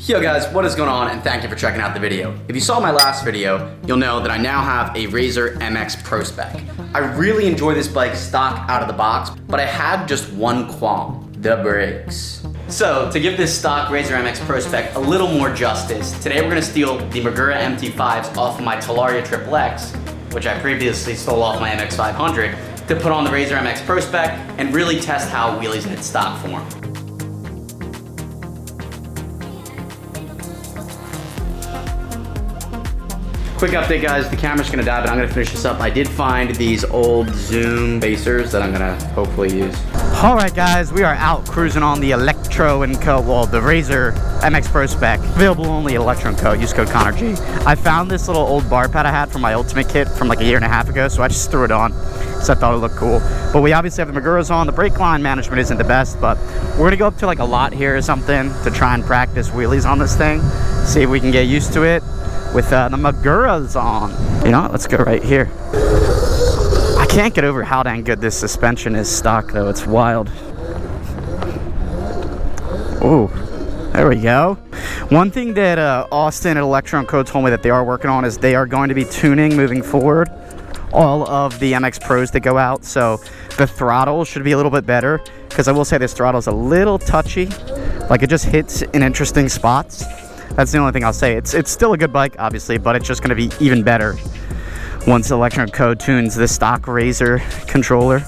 Yo guys, what is going on, and thank you for checking out the video. If you saw my last video, you'll know that I now have a RZR MX Pro Spec. I really enjoy this bike stock out of the box, but I have just one qualm: the brakes. So to give this stock RZR MX Pro Spec a little more justice, today we're gonna steal the Magura MT5s off of my Talaria XXX, which I previously stole off my MX500, to put on the RZR MX Pro Spec and really test how wheelies in its stock form. Quick update guys, the camera's gonna die, but I'm gonna finish this up. I did find these old Zoom spacers that I'm gonna hopefully use. All right guys, we are out cruising on the Electro & Co, well, the RZR MX Pro Spec. Available only at Electro & Co, use code ConnorG. I found this little old bar pad I had from my Ultimate kit from like a year and a half ago, so I just threw it on because I thought it looked cool. But we obviously have the Maguras on. The brake line management isn't the best, but we're gonna go up to like a lot here or something to try and practice wheelies on this thing. See if we can get used to it with the Maguras on. You know what? Let's go right here. I can't get over how dang good this suspension is stock though. It's wild. Ooh, there we go. One thing that Austin at Electro & Co told me that they are working on is they are going to be tuning moving forward all of the MX Pros that go out. So the throttle should be a little bit better, because I will say this throttle is a little touchy. Like it just hits in interesting spots. That's the only thing I'll say. It's still a good bike, obviously, but it's just going to be even better once Electro & Co tunes this stock RZR controller.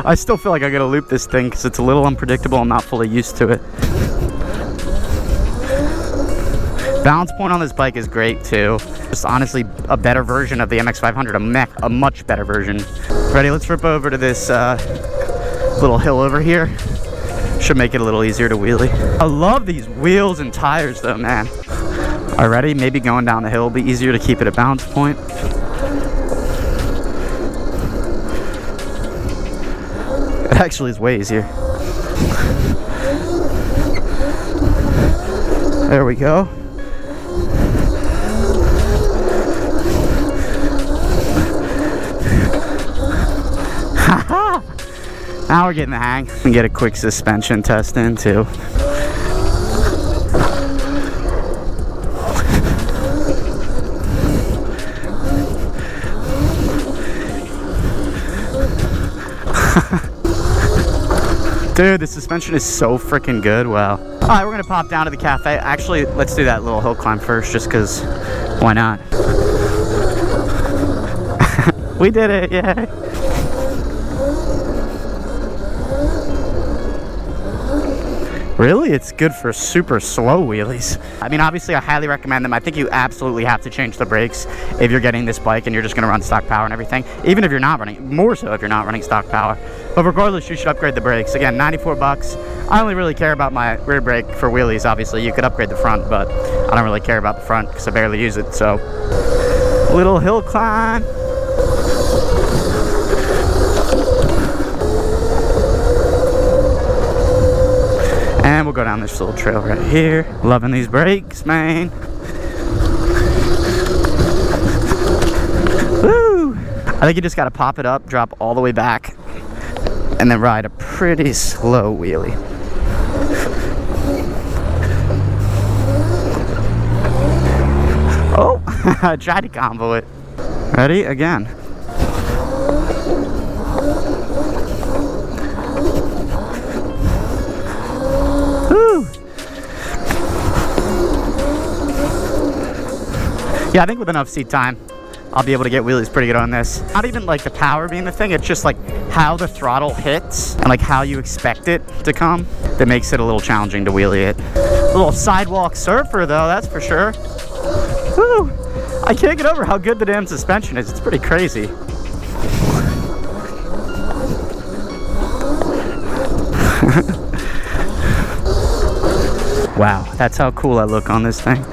I still feel like I got to loop this thing because it's a little unpredictable. I'm not fully used to it. Balance point on this bike is great too. Just honestly a better version of the MX500, a much better version. Ready? Let's rip over to this little hill over here. Should make it a little easier to wheelie. I love these wheels and tires though, man. Already, maybe going down the hill will be easier to keep it at balance point. It actually is way easier. There we go. Now we're getting the hang. We can get a quick suspension test in too. Dude, the suspension is so freaking good. Wow. All right, we're gonna pop down to the cafe. Actually, let's do that little hill climb first, just because why not? We did it, yay. Really? It's good for super slow wheelies. I mean, obviously I highly recommend them. I think you absolutely have to change the brakes if you're getting this bike and you're just gonna run stock power and everything. Even if you're not running, more so if you're not running stock power. But regardless, you should upgrade the brakes. Again, 94 bucks. I only really care about my rear brake for wheelies, obviously. You could upgrade the front, but I don't really care about the front because I barely use it, so. Little hill climb. And we'll go down this little trail right here. Loving these brakes, man. Woo! I think you just gotta pop it up, drop all the way back, and then ride a pretty slow wheelie. Oh, I tried to combo it. Ready? Again. Yeah, I think with enough seat time, I'll be able to get wheelies pretty good on this. Not even like the power being the thing, it's just like how the throttle hits and like how you expect it to come that makes it a little challenging to wheelie it. A little sidewalk surfer though, that's for sure. Woo! I can't get over how good the damn suspension is. It's pretty crazy. Wow, that's how cool I look on this thing.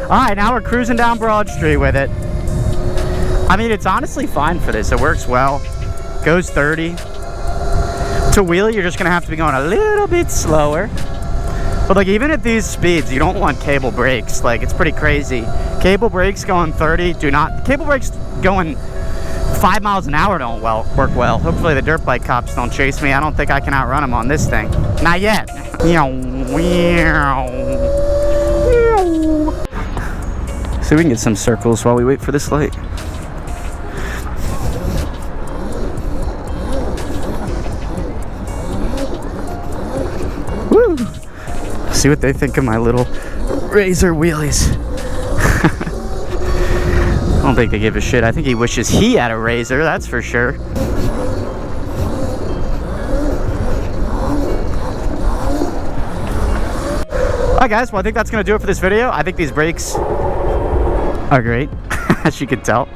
Alright, now we're cruising down Broad Street with it. I mean, it's honestly fine for this. It works well. Goes 30. To wheelie, you're just going to have to be going a little bit slower. But like even at these speeds, you don't want cable brakes. Like it's pretty crazy. Cable brakes going 30, do not. Cable brakes going 5 miles an hour don't work well. Hopefully the dirt bike cops don't chase me. I don't think I can outrun them on this thing. Not yet. So we can get some circles while we wait for this light. Woo! See what they think of my little razor wheelies. I don't think they give a shit. I think he wishes he had a razor, that's for sure. Alright guys, well I think that's going to do it for this video. I think these brakes are great, as you can tell.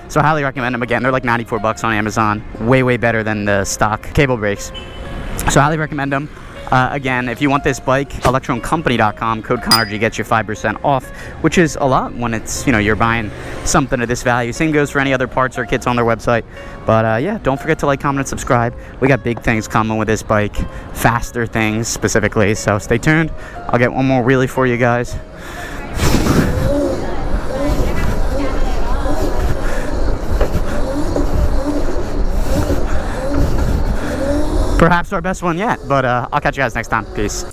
So I highly recommend them. Again, they're like 94 bucks on Amazon. Way better than the stock cable brakes. So I highly recommend them. Again, if you want this bike, electroncompany.com, code ConnorG gets you 5% off, which is a lot when it's, you know, you're buying something of this value. Same goes for any other parts or kits on their website. But yeah, don't forget to like, comment, and subscribe. We got big things coming with this bike, faster things specifically, so stay tuned. I'll get one more wheelie for you guys. Perhaps our best one yet, but I'll catch you guys next time. Peace.